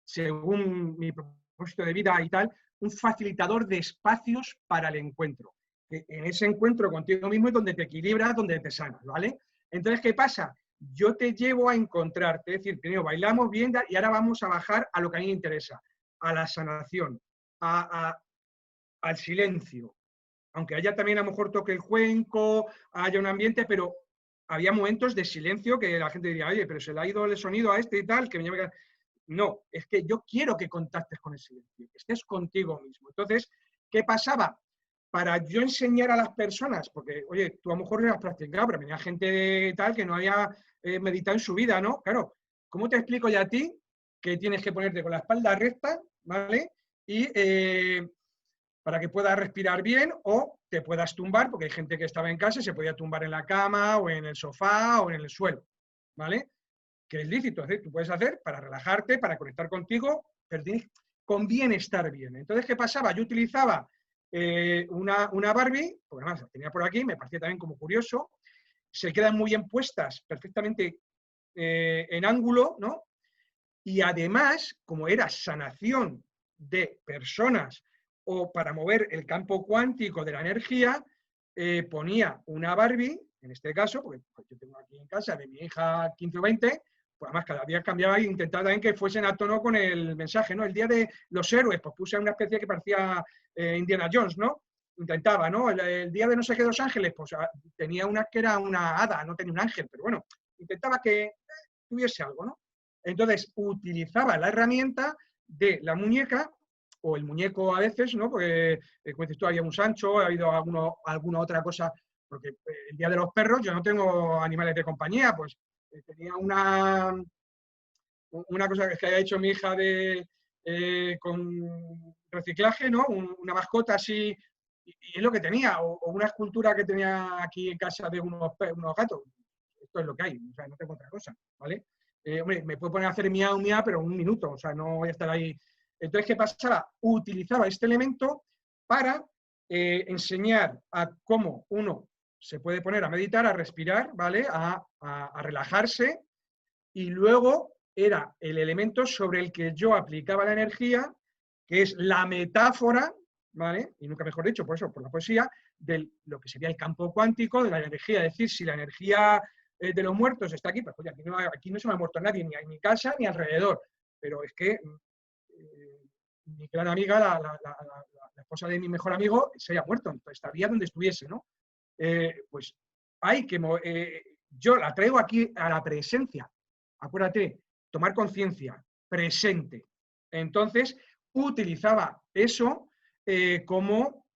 según mi propósito de vida y tal, un facilitador de espacios para el encuentro. En ese encuentro contigo mismo es donde te equilibras, donde te sanas, ¿vale? Entonces, ¿qué pasa? Yo te llevo a encontrarte, es decir, primero bailamos bien y ahora vamos a bajar a lo que a mí me interesa, a la sanación, al silencio. Aunque haya también a lo mejor toque el cuenco, haya un ambiente, pero había momentos de silencio que la gente diría, oye, pero se le ha ido el sonido a este y tal, que me llame... No, es que yo quiero que contactes con el silencio, que estés contigo mismo. Entonces, ¿qué pasaba? Para yo enseñar a las personas, porque, oye, tú a lo mejor lo has practicado, pero venía gente tal que no había meditado en su vida, ¿no? Claro, ¿cómo te explico ya a ti que tienes que ponerte con la espalda recta, ¿vale? Y para que puedas respirar bien o te puedas tumbar, porque hay gente que estaba en casa y se podía tumbar en la cama o en el sofá o en el suelo, ¿vale? Que es lícito, es decir, tú puedes hacer para relajarte, para conectar contigo, pero conviene estar bien. Entonces, ¿qué pasaba? Yo utilizaba una Barbie, porque además la tenía por aquí, me parecía también como curioso, se quedan muy bien puestas, perfectamente en ángulo, ¿no? Y además, como era sanación de personas o para mover el campo cuántico de la energía, ponía una Barbie, en este caso, porque pues, yo tengo aquí en casa de mi hija 15 o 20, pues además cada día cambiaba e intentaba también que fuesen a tono con el mensaje, ¿no? El día de los héroes, pues puse una especie que parecía Indiana Jones, ¿no? Intentaba, ¿no? El día de no sé qué, Los Ángeles, pues tenía una que era una hada, no tenía un ángel, pero bueno, intentaba que tuviese algo, ¿no? Entonces, utilizaba la herramienta de la muñeca o el muñeco a veces, ¿no? Porque, como dices tú, había un Sancho, ha habido alguna otra cosa, porque el Día de los Perros yo no tengo animales de compañía, pues tenía una cosa que haya hecho mi hija con reciclaje, ¿no? Una mascota así, y es lo que tenía, o una escultura que tenía aquí en casa de unos gatos. Esto es lo que hay, o sea, no tengo otra cosa, ¿vale? Hombre, me puedo poner a hacer miau, miau, pero un minuto, o sea, no voy a estar ahí. Entonces, ¿qué pasaba? Utilizaba este elemento para enseñar a cómo uno se puede poner a meditar, a respirar, ¿vale? A relajarse, y luego era el elemento sobre el que yo aplicaba la energía, que es la metáfora, ¿vale? Y nunca mejor dicho, por eso, por la poesía, de lo que sería el campo cuántico de la energía. Es decir, si la energía de los muertos está aquí, pues oye, aquí no se me ha muerto nadie, ni en mi casa ni alrededor. Pero es que mi gran amiga, la esposa de mi mejor amigo, se haya muerto, entonces, estaría donde estuviese, ¿no? Pues hay que... yo la traigo aquí a la presencia. Acuérdate, tomar conciencia, presente. Entonces, utilizaba eso como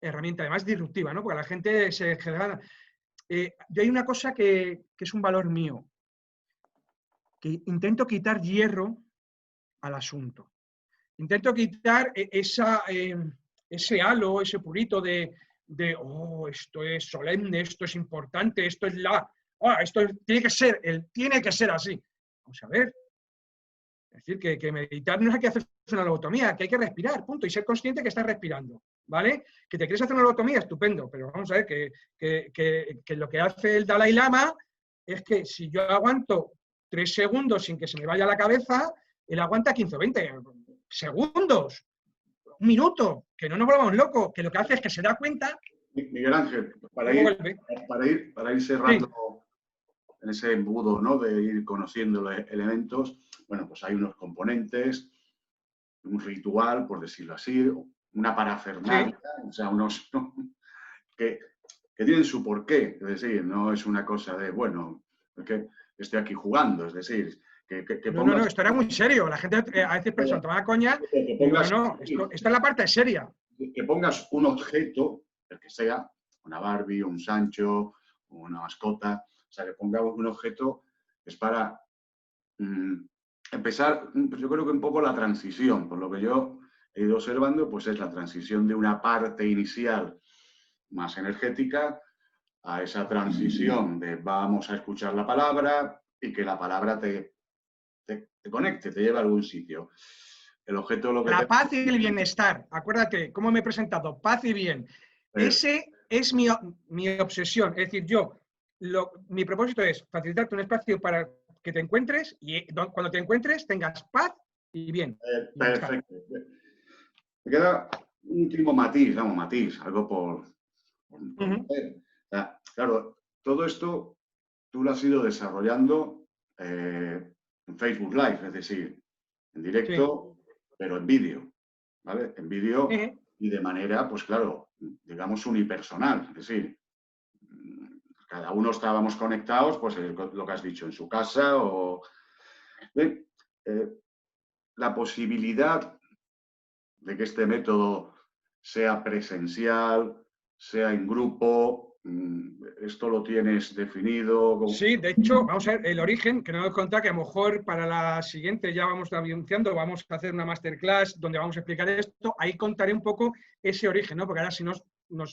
herramienta, además disruptiva, ¿no? Porque la gente se genera... yo hay una cosa que es un valor mío, que intento quitar hierro al asunto. Intento quitar ese halo, ese purito de, oh, esto es solemne, esto es importante, esto es esto tiene que ser así. Vamos a ver. Es decir, que meditar no es que hacer una lobotomía, que hay que respirar, punto, y ser consciente que estás respirando, ¿vale? Que te quieres hacer una lobotomía, estupendo, pero vamos a ver que lo que hace el Dalai Lama es que si yo aguanto 3 segundos sin que se me vaya la cabeza, él aguanta 15 o 20 segundos, un minuto, que no nos volvamos locos, que lo que hace es que se da cuenta. Miguel Ángel, para ir cerrando en ese embudo, ¿no? De ir conociendo los elementos, bueno, pues hay unos componentes, un ritual, por decirlo así, una parafernalia, o sea, unos que tienen su porqué, es decir, no es una cosa de, bueno, es que estoy aquí jugando, es decir, que No, no, no, pongas, esto era muy serio. La gente a veces pensaba, tomaba coña, que y digo, pongas, no, esta es la parte seria. que pongas un objeto, el que sea, una Barbie, un Sancho, una mascota, o sea, que pongamos un objeto que es para empezar, pues yo creo que un poco la transición, por lo que yo he ido observando, pues es la transición de una parte inicial más energética a esa transición de vamos a escuchar la palabra y que la palabra te conecte, te lleve a algún sitio. El objeto lo que La paz y el bienestar. Acuérdate, ¿cómo me he presentado? Paz y bien. Ese es mi obsesión. Es decir, mi propósito es facilitarte un espacio para que te encuentres y cuando te encuentres tengas paz y bien. Perfecto. Me queda un último matiz, vamos, matiz, algo por hacer. O sea, claro, todo esto tú lo has ido desarrollando en Facebook Live, es decir, en directo, sí, pero en vídeo, ¿vale? En vídeo y de manera, pues claro, digamos unipersonal, es decir, cada uno estábamos conectados, pues lo que has dicho, en su casa o... la posibilidad de que este método sea presencial, sea en grupo, ¿esto lo tienes definido? Sí, de hecho, vamos a ver, el origen, que no os contar que a lo mejor para la siguiente ya vamos anunciando, vamos a hacer una masterclass donde vamos a explicar esto, ahí contaré un poco ese origen, ¿no? Porque ahora si nos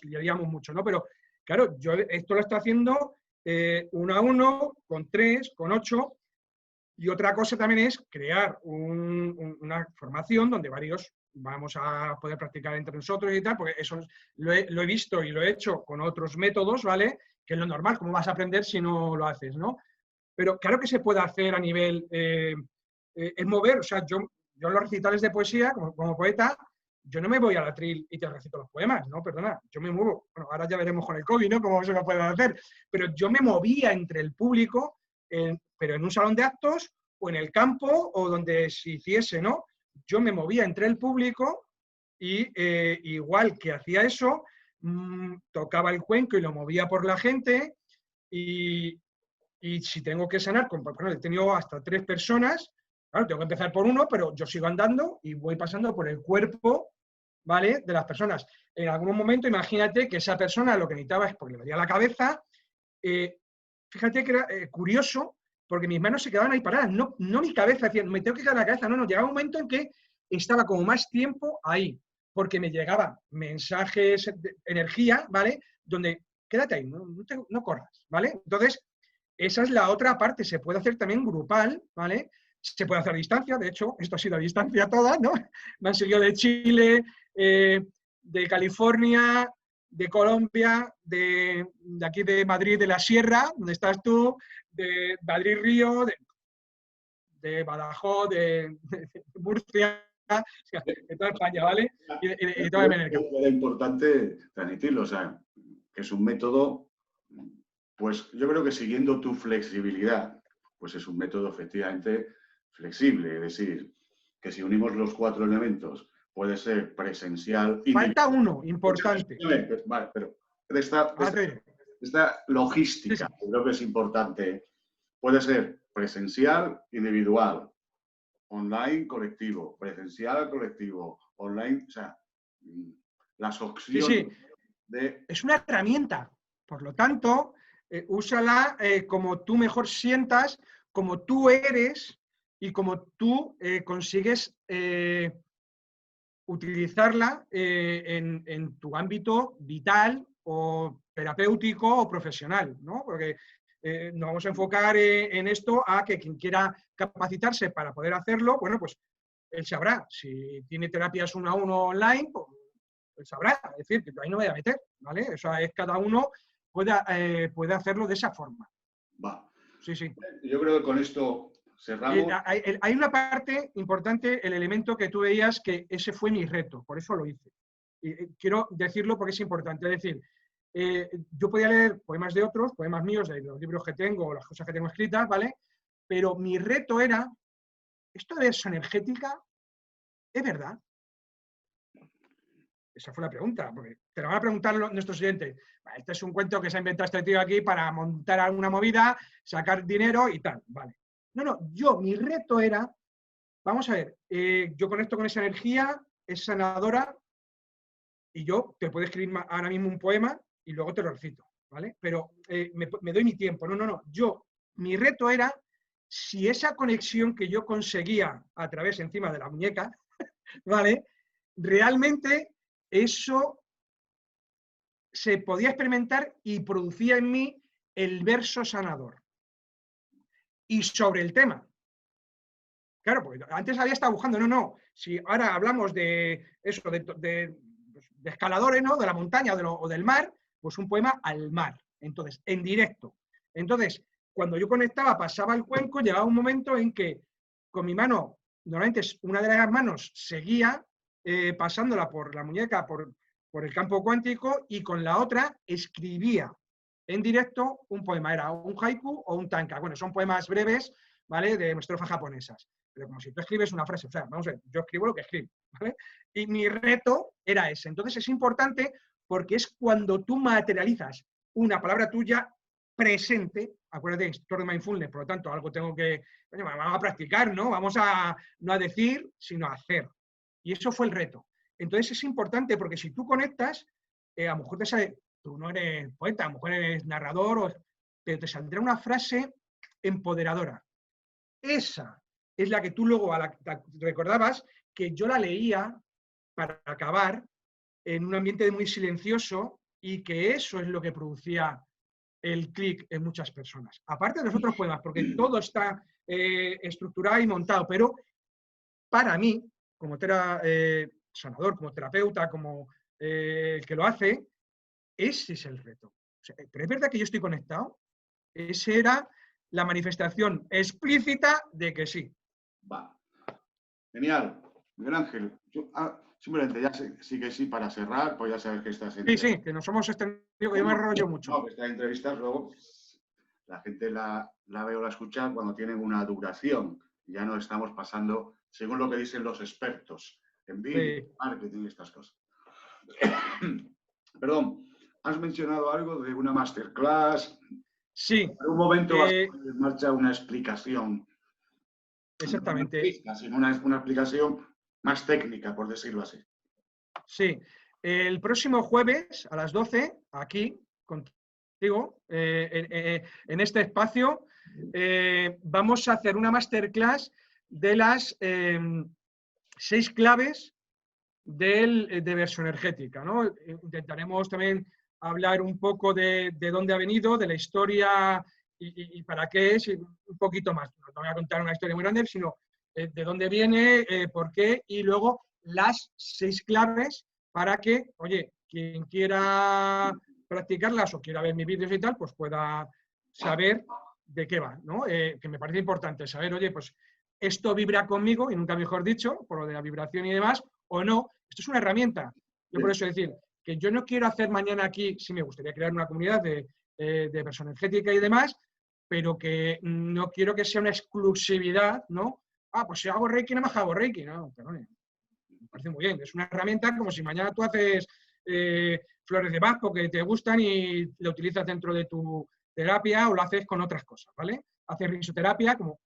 liaríamos mucho, ¿no? Pero claro, yo esto lo estoy haciendo 1 a 1, con 3, con 8, y otra cosa también es crear una formación donde varios vamos a poder practicar entre nosotros y tal, porque eso lo he visto y lo he hecho con otros métodos, ¿vale? Que es lo normal, ¿cómo vas a aprender si no lo haces, no? Pero claro que se puede hacer a nivel, es mover, o sea, yo en los recitales de poesía, como poeta, yo no me voy al atril y te recito los poemas, no, perdona, yo me muevo. Bueno, ahora ya veremos con el COVID, ¿no? Cómo se lo puede hacer, pero yo me movía entre el público, pero en un salón de actos o en el campo o donde se hiciese, ¿no? Yo me movía entre el público y igual que hacía eso, tocaba el cuenco y lo movía por la gente y si tengo que sanar, bueno, he tenido hasta 3 personas, claro, tengo que empezar por uno, pero yo sigo andando y voy pasando por el cuerpo, ¿vale?, de las personas. En algún momento, imagínate que esa persona lo que necesitaba es porque le dolía la cabeza. Fíjate que era curioso, porque mis manos se quedaban ahí paradas, no mi cabeza, decía, me tengo que quedar la cabeza, no, llegaba un momento en que estaba como más tiempo ahí, porque me llegaban mensajes de energía, ¿vale?, donde quédate ahí, no corras, ¿vale? Entonces, esa es la otra parte, se puede hacer también grupal, ¿vale? Se puede hacer a distancia, de hecho, esto ha sido a distancia toda, ¿no? Me han seguido de Chile, de California, de Colombia, de aquí de Madrid, de la Sierra, donde estás tú, de Madrid Río, de Badajoz, de Murcia, de toda España, ¿vale? Y de toda América. Es importante transmitirlo, o sea, que es un método, pues yo creo que siguiendo tu flexibilidad, pues es un método efectivamente flexible, es decir, que si unimos los 4 elementos, puede ser presencial. Falta uno, importante. Vale, pero esta logística, creo que es importante. Puede ser presencial, individual, online, colectivo, presencial, colectivo, online, o sea, las opciones. Sí, sí. Es una herramienta, por lo tanto, úsala como tú mejor sientas, como tú eres y como tú consigues utilizarla en tu ámbito vital o terapéutico o profesional, ¿no? Porque nos vamos a enfocar en esto a que quien quiera capacitarse para poder hacerlo, bueno, pues él sabrá. Si tiene terapias 1 a 1 online, pues él sabrá. Es decir, que ahí no me voy a meter, ¿vale? O sea, es cada uno puede hacerlo de esa forma. Va. Sí, sí. Yo creo que con esto cerramos. Hay una parte importante, el elemento que tú veías, que ese fue mi reto, por eso lo hice. Y quiero decirlo porque es importante. Es decir, yo podía leer poemas de otros, poemas míos, de los libros que tengo, las cosas que tengo escritas, ¿vale? Pero mi reto era, ¿esto de esa energética es verdad? Esa fue la pregunta, porque te lo van a preguntar nuestros oyentes. Este es un cuento que se ha inventado este tío aquí para montar alguna movida, sacar dinero y tal, vale. No, mi reto era, vamos a ver, yo conecto con esa energía, es sanadora, y yo te puedo escribir ahora mismo un poema y luego te lo recito, ¿vale? Pero me doy mi tiempo. No. Mi reto era si esa conexión que yo conseguía a través encima de la muñeca, ¿vale? Realmente eso se podía experimentar y producía en mí el verso sanador. Y sobre el tema. Claro, porque antes había estado buscando, no. Si ahora hablamos de eso, de escaladores, ¿no? De la montaña o del mar, pues un poema al mar. Entonces, en directo. Entonces, cuando yo conectaba, pasaba el cuenco, llegaba un momento en que con mi mano, normalmente una de las manos seguía pasándola por la muñeca, por el campo cuántico, y con la otra escribía en directo un poema. Era un haiku o un tanka. Bueno, son poemas breves, ¿vale? De estrofas japonesas. Pero como si tú escribes una frase, o sea, vamos a ver, yo escribo lo que escribo, ¿vale? Y mi reto era ese. Entonces es importante porque es cuando tú materializas una palabra tuya presente, acuérdate, instructor de mindfulness, por lo tanto, algo tengo que, bueno, vamos a practicar, ¿no? Vamos a no a decir, sino a hacer. Y eso fue el reto. Entonces es importante porque si tú conectas, a lo mejor te sale, tú no eres poeta, a lo mejor eres narrador, pero te saldrá una frase empoderadora. Esa es la que tú luego recordabas que yo la leía para acabar en un ambiente muy silencioso y que eso es lo que producía el clic en muchas personas. Aparte de los otros poemas, porque todo está estructurado y montado, pero para mí, como sanador, como terapeuta, como el que lo hace, ese es el reto. O sea, pero es verdad que yo estoy conectado. Esa era la manifestación explícita de que sí. Va. Genial. Miguel Ángel, simplemente ya sí que sí para cerrar, pues ya sabes que estas entrevistas... Sí, que nos hemos extendido, que yo me enrollo mucho. No, que estas entrevistas luego la gente la ve o la escucha cuando tienen una duración. Ya no estamos pasando, según lo que dicen los expertos en vídeo, marketing y estas cosas. Perdón, has mencionado algo de una masterclass. Sí. En un momento vas a poner en marcha una explicación. Exactamente. Sino una explicación más técnica, por decirlo así. Sí. El próximo jueves a las 12, aquí, contigo, en este espacio, vamos a hacer una masterclass de las 6 claves de versión energética, ¿no? Intentaremos también hablar un poco de dónde ha venido, de la historia y para qué es, y un poquito más. No voy a contar una historia muy grande, sino de dónde viene, por qué, y luego las 6 claves para que, oye, quien quiera practicarlas o quiera ver mis vídeos y tal, pues pueda saber de qué va, ¿no? Que me parece importante saber, oye, pues esto vibra conmigo, y nunca mejor dicho, por lo de la vibración y demás, o no. Esto es una herramienta. Yo por eso decir que yo no quiero hacer mañana aquí, sí me gustaría crear una comunidad de persona energética y demás, pero que no quiero que sea una exclusividad, ¿no? Pues si hago Reiki, no me hago Reiki. No, perdón, me parece muy bien. Es una herramienta como si mañana tú haces flores de Bach porque te gustan y lo utilizas dentro de tu terapia o lo haces con otras cosas, ¿vale? Haces risoterapia, como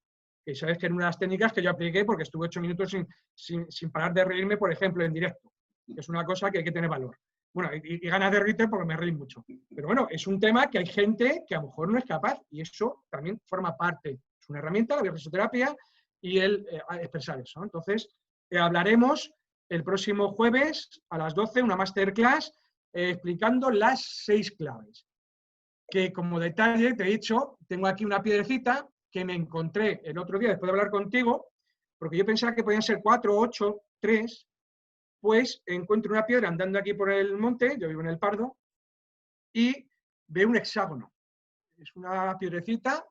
que sabes que era una de las técnicas que yo apliqué porque estuve 8 minutos sin parar de reírme, por ejemplo, en directo, que es una cosa que hay que tener valor. Bueno, y ganas de reírte porque me reí mucho. Pero bueno, es un tema que hay gente que a lo mejor no es capaz y eso también forma parte. Es una herramienta, la risoterapia, y el expresar eso, ¿no? Entonces, hablaremos el próximo jueves a las 12, una masterclass explicando las 6 claves. Que como detalle, te he dicho, tengo aquí una piedrecita que me encontré el otro día después de hablar contigo, porque yo pensaba que podían ser 4, 8, 3, pues encuentro una piedra andando aquí por el monte, yo vivo en el Pardo, y veo un hexágono. Es una piedrecita,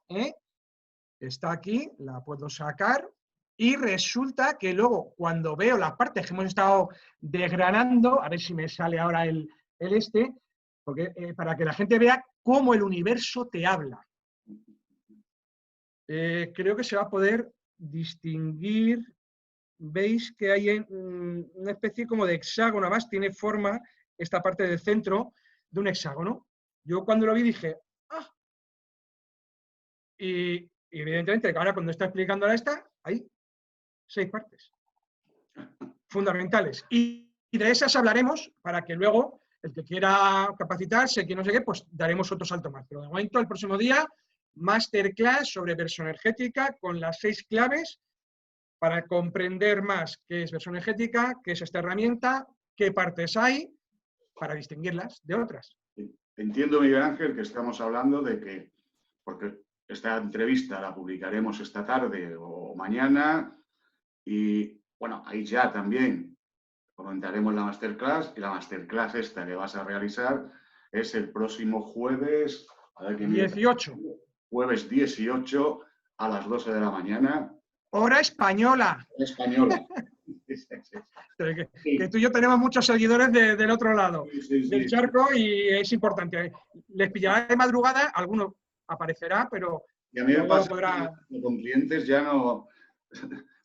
está aquí, la puedo sacar, y resulta que luego, cuando veo las partes que hemos estado desgranando, a ver si me sale ahora porque, para que la gente vea cómo el universo te habla. Creo que se va a poder distinguir. Veis que hay una especie como de hexágono, además tiene forma, esta parte del centro, de un hexágono. Yo cuando lo vi dije, ¡ah! Y Y evidentemente, ahora cuando está explicando esta, hay 6 partes fundamentales. Y de esas hablaremos para que luego el que quiera capacitarse, que no sé qué, pues daremos otro salto más. Pero de momento, el próximo día, masterclass sobre versoenergética con las 6 claves para comprender más qué es versoenergética, qué es esta herramienta, qué partes hay, para distinguirlas de otras. Entiendo, Miguel Ángel, que estamos hablando de que, porque esta entrevista la publicaremos esta tarde o mañana, y bueno, ahí ya también comentaremos la masterclass, y la masterclass esta que vas a realizar es el próximo jueves, a ver, 18. Jueves 18 a las 12 de la mañana. Hora española. Española. Que tú y yo tenemos muchos seguidores del otro lado del charco y es importante. Les pillará de madrugada, alguno aparecerá, pero y a mí me luego pasa podrá... con clientes ya no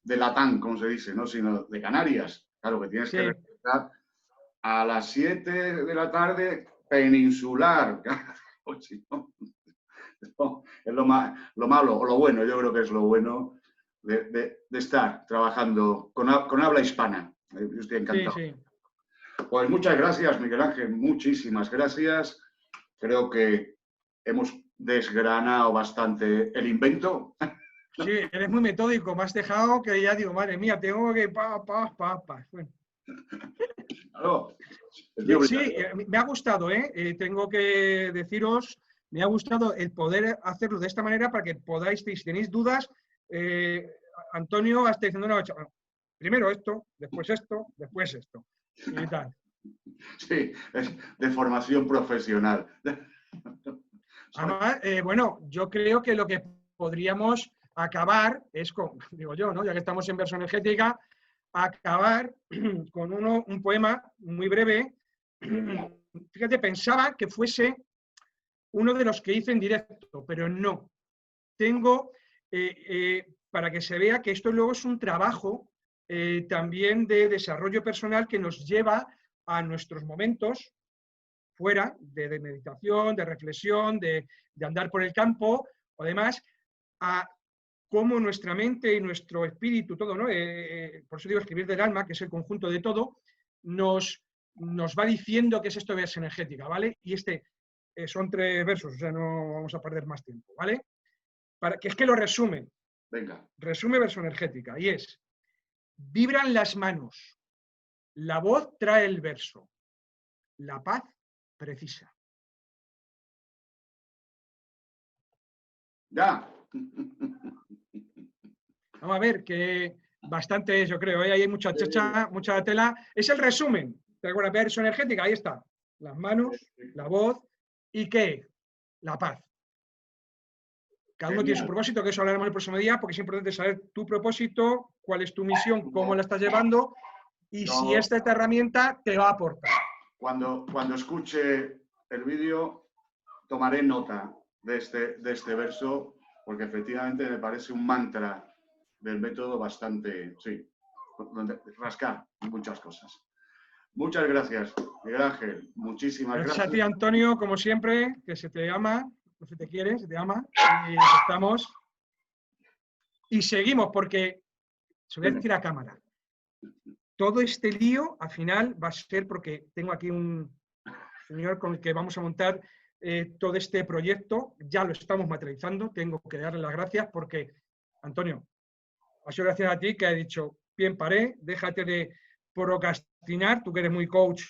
de Latam, como se dice, ¿no? Sino de Canarias. Claro, que tienes que regresar a las 7 de la tarde peninsular. Pues, si no, es lo malo, o lo bueno, yo creo que es lo bueno de estar trabajando con habla hispana. Yo estoy encantado. Sí, sí. Pues muchas gracias, Miguel Ángel, muchísimas gracias. Creo que hemos desgranado bastante el invento. Sí, eres muy metódico, me has dejado que ya digo, madre mía, tengo que... Bueno. Claro. Sí, me ha gustado, tengo que deciros, me ha gustado el poder hacerlo de esta manera para que podáis, si tenéis dudas, Antonio está diciendo, no, primero esto, después esto, después esto. Y tal. Sí, es de formación profesional. Además, bueno, yo creo que lo que podríamos acabar es con, digo yo, ¿no? Ya que estamos en versoenergética, acabar con un poema muy breve. Fíjate, pensaba que fuese uno de los que hice en directo, pero no. Tengo, para que se vea que esto luego es un trabajo también de desarrollo personal que nos lleva a nuestros momentos fuera de meditación, de reflexión, de andar por el campo, o además a cómo nuestra mente y nuestro espíritu, todo, ¿no? Por eso digo escribir del alma, que es el conjunto de todo, nos va diciendo qué es esto de versoenergética, ¿vale? Y son 3 versos, o sea, no vamos a perder más tiempo, ¿vale? Que es que lo resume. Venga. Resume versoenergética, y es: vibran las manos, la voz trae el verso, la paz precisa. Ya. Vamos a ver, que bastante es, yo creo, hay mucha checha, mucha tela. Es el resumen de alguna versoenergética, ahí está. Las manos, la voz y ¿qué? La paz. Cada uno tiene su propósito, que eso hablaremos el próximo día, porque es importante saber tu propósito, cuál es tu misión, cómo la estás llevando y si esta herramienta te va a aportar. Cuando escuche el vídeo, tomaré nota de este verso, porque efectivamente me parece un mantra del método bastante, sí, donde rascar muchas cosas. Muchas gracias, Miguel Ángel. Muchísimas gracias. Gracias a ti, Antonio, como siempre, que se te ama, no se te quiere, se te ama, y estamos. Y seguimos, porque se lo voy a decir a cámara. Todo este lío, al final, va a ser porque tengo aquí un señor con el que vamos a montar todo este proyecto. Ya lo estamos materializando. Tengo que darle las gracias porque, Antonio, ha sido gracias a ti que ha dicho, bien paré, déjate de procrastinar, tú que eres muy coach,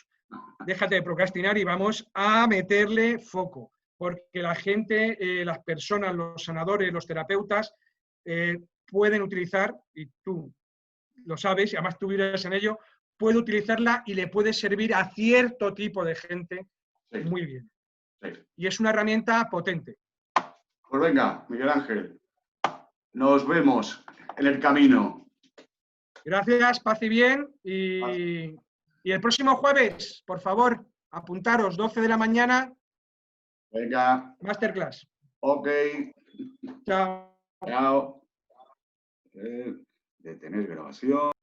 déjate de procrastinar y vamos a meterle foco. Porque la gente, las personas, los sanadores, los terapeutas, pueden utilizar, y tú lo sabes, y además tú vives en ello, puede utilizarla y le puede servir a cierto tipo de gente muy bien. Sí. Y es una herramienta potente. Pues venga, Miguel Ángel, nos vemos en el camino. Gracias, paz y bien. Y el próximo jueves, por favor, apuntaros, 12 de la mañana. Venga. Masterclass. Ok. Chao. Chao. Detener grabación.